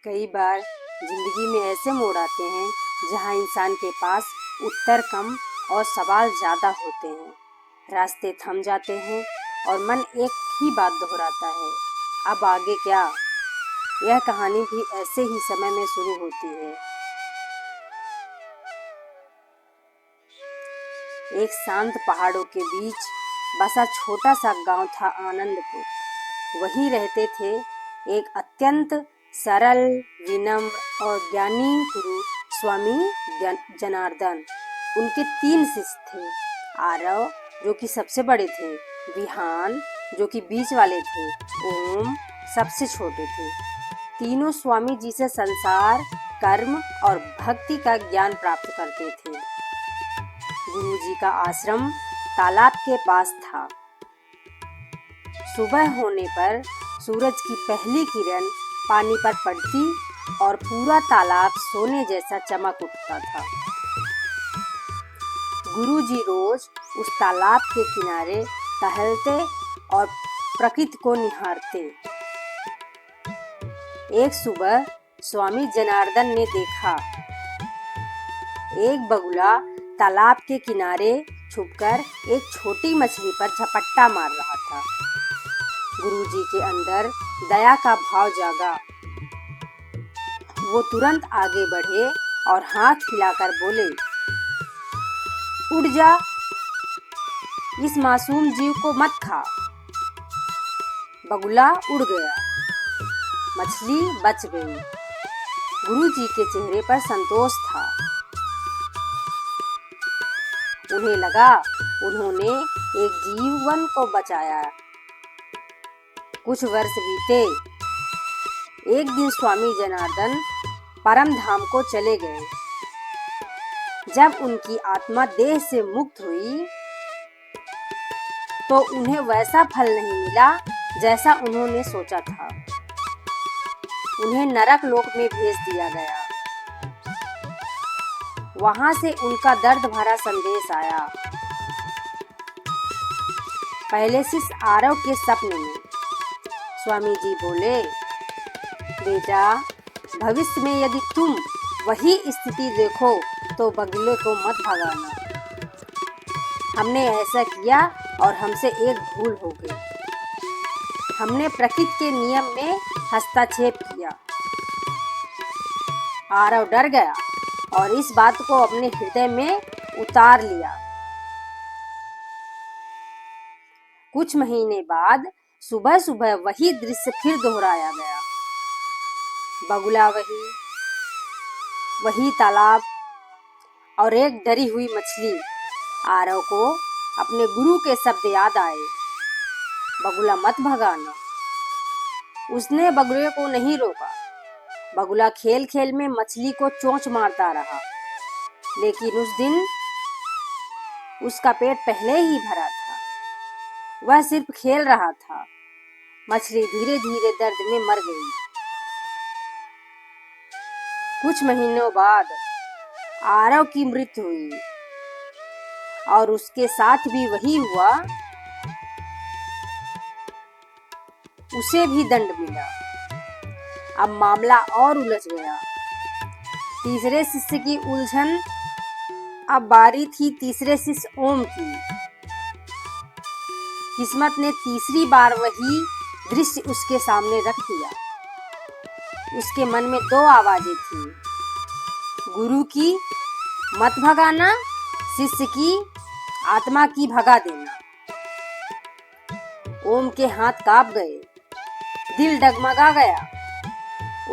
कई बार जिंदगी में ऐसे मोड़ आते हैं जहां इंसान के पास उत्तर कम और सवाल ज़्यादा होते हैं। रास्ते थम जाते हैं और मन एक ही बात दोहराता है, अब आगे क्या। यह कहानी भी ऐसे ही समय में शुरू होती है। एक शांत पहाड़ों के बीच बसा छोटा सा गांव था आनंदपुर। वहीं रहते थे एक अत्यंत सरल, विनम्र और ज्ञानी गुरु स्वामी जनार्दन। उनके 3 शिष्य थे। आरव जो कि सबसे बड़े थे, विहान जो कि बीच वाले थे, ओम सबसे छोटे थे। तीनों स्वामी जी से संसार, कर्म और भक्ति का ज्ञान प्राप्त करते थे। गुरु जी का आश्रम तालाब के पास था। सुबह होने पर सूरज की पहली किरण पानी पर पड़ती और पूरा तालाब सोने जैसा चमक उठता था। गुरुजी रोज उस तालाब के किनारे टहलते और प्रकृति को निहारते। एक सुबह स्वामी जनार्दन ने देखा एक बगुला तालाब के किनारे छुपकर एक छोटी मछली पर झपट्टा मार रहा था। गुरुजी के अंदर दया का भाव जागा। वो तुरंत आगे बढ़े और हाथ हिलाकर बोले, उड़ जा, इस मासूम जीव को मत खा। बगुला उड़ गया, मछली बच गई। गुरुजी के चेहरे पर संतोष था। उन्हें लगा उन्होंने एक जीवन को बचाया। कुछ वर्ष बीते। एक दिन स्वामी जनार्दन परम धाम को चले गए। जब उनकी आत्मा देह से मुक्त हुई तो उन्हें वैसा फल नहीं मिला जैसा उन्होंने सोचा था। उन्हें नरक लोक में भेज दिया गया। वहां से उनका दर्द भरा संदेश आया। पहले शिष्य आरव के सपने में स्वामी जी बोले, बेटा, भविष्य में यदि तुम वही स्थिति देखो तो बगुले को मत भगाना। हमने ऐसा किया और हमसे एक भूल हो गई। हमने प्रकृति के नियम में हस्तक्षेप किया। आरव डर गया और इस बात को अपने हृदय में उतार लिया। कुछ महीने बाद सुबह सुबह वही दृश्य फिर दोहराया गया। बगुला वही तालाब और एक डरी हुई मछली। आरव को अपने गुरु के शब्द याद आए, बगुला मत भगाना। उसने बगुले को नहीं रोका। बगुला खेल खेल में मछली को चोंच मारता रहा, लेकिन उस दिन उसका पेट पहले ही भरा था। वह सिर्फ खेल रहा था। मछली धीरे धीरे दर्द में मर गई। कुछ महीनों बाद आरव की मृत्यु हुई और उसके साथ भी वही हुआ। उसे भी दंड मिला। अब मामला और उलझ गया। तीसरे शिष्य की उलझन। अब बारी थी तीसरे शिष्य ओम की। किस्मत ने तीसरी बार वही दृश्य उसके सामने रख दिया। उसके मन में 2 आवाजें थी, गुरु की मत भगाना, शिष्य की आत्मा की भगा देना। ओम के हाथ कांप गए, दिल डगमगा गया।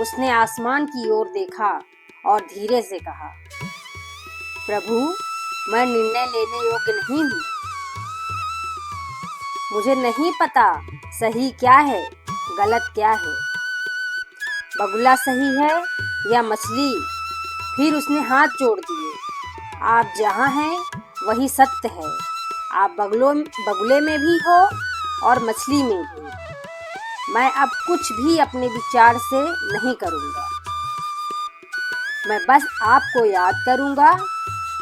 उसने आसमान की ओर देखा और धीरे से कहा, प्रभु, मैं निर्णय लेने योग्य नहीं हूँ। मुझे नहीं पता सही क्या है, गलत क्या है। बगुला सही है या मछली? फिर उसने हाथ जोड़ दिए, आप जहाँ हैं वही सत्य है। आप बगुले में भी हो और मछली में भी। मैं अब कुछ भी अपने विचार से नहीं करूँगा। मैं बस आपको याद करूँगा।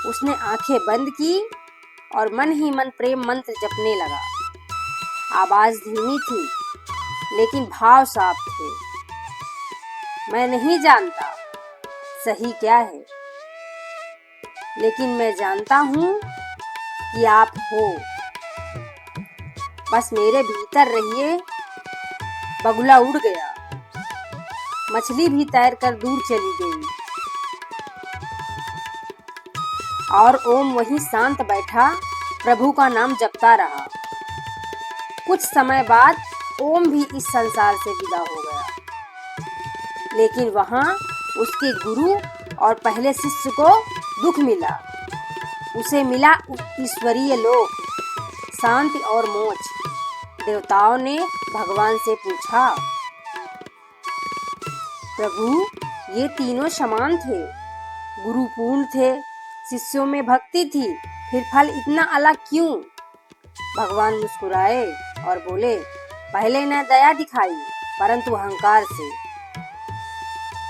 उसने आंखें बंद की और मन ही मन प्रेम मंत्र जपने लगा। आवाज धीमी थी लेकिन भाव साफ थे। मैं नहीं जानता सही क्या है, लेकिन मैं जानता हूँ कि आप हो। बस मेरे भीतर रहिए। बगुला उड़ गया, मछली भी तैर कर दूर चली गई और ओम वहीं शांत बैठा प्रभु का नाम जपता रहा। कुछ समय बाद ओम भी इस संसार से विदा हो गया, लेकिन वहां उसके गुरु और पहले शिष्य को दुख मिला। उसे मिला ईश्वरीय लोक, शांति और मोक्ष। देवताओं ने भगवान से पूछा, प्रभु ये तीनों समान थे, गुरु पूर्ण थे, शिष्यों में भक्ति थी, फिर फल इतना अलग क्यों? भगवान मुस्कुराए और बोले, पहले ने दया दिखाई परंतु अहंकार से।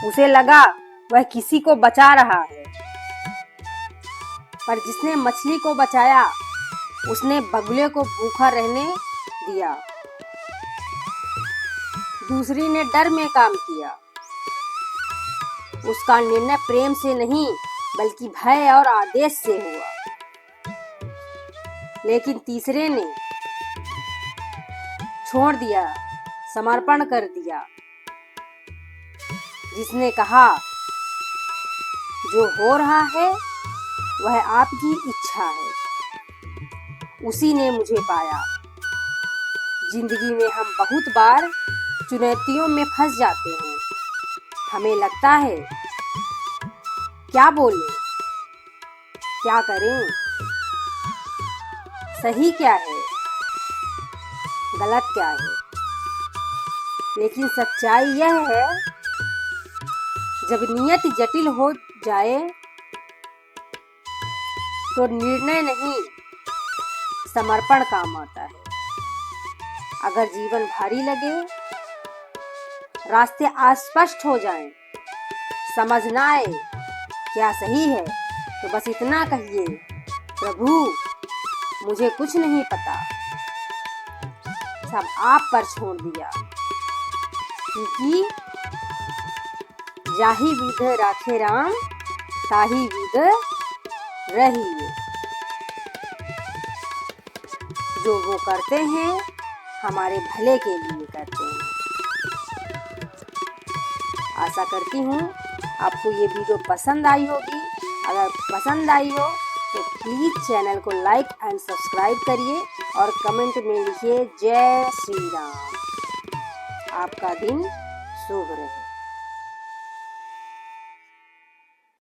उसे लगा वह किसी को बचा रहा है, पर जिसने मछली को बचाया उसने बगुले को भूखा रहने दिया। दूसरी ने डर में काम किया, उसका निर्णय प्रेम से नहीं बल्कि भय और आदेश से हुआ। लेकिन तीसरे ने छोड़ दिया, समर्पण कर दिया, जिसने कहा जो हो रहा है वह आपकी इच्छा है, उसी ने मुझे पाया। जिंदगी में हम बहुत बार चुनौतियों में फंस जाते हैं। हमें लगता है क्या बोलें, क्या करें, सही क्या है, गलत क्या है। लेकिन सच्चाई यह है, जब नियत जटिल हो जाए तो निर्णय नहीं समर्पण काम आता है। अगर जीवन भारी लगे, रास्ते अस्पष्ट हो जाएं, समझ ना आए क्या सही है, तो बस इतना कहिए, प्रभु मुझे कुछ नहीं पता, सब आप पर छोड़ दिया। क्योंकि जाहि विध राखे राम ताहि विध रहिए। जो वो करते हैं हमारे भले के लिए करते हैं। आशा करती हूँ आपको ये वीडियो पसंद आई होगी। अगर पसंद आई हो तो प्लीज़ चैनल को लाइक एंड सब्सक्राइब करिए और कमेंट में लिखिए जय श्री राम। आपका दिन शुभ रहे।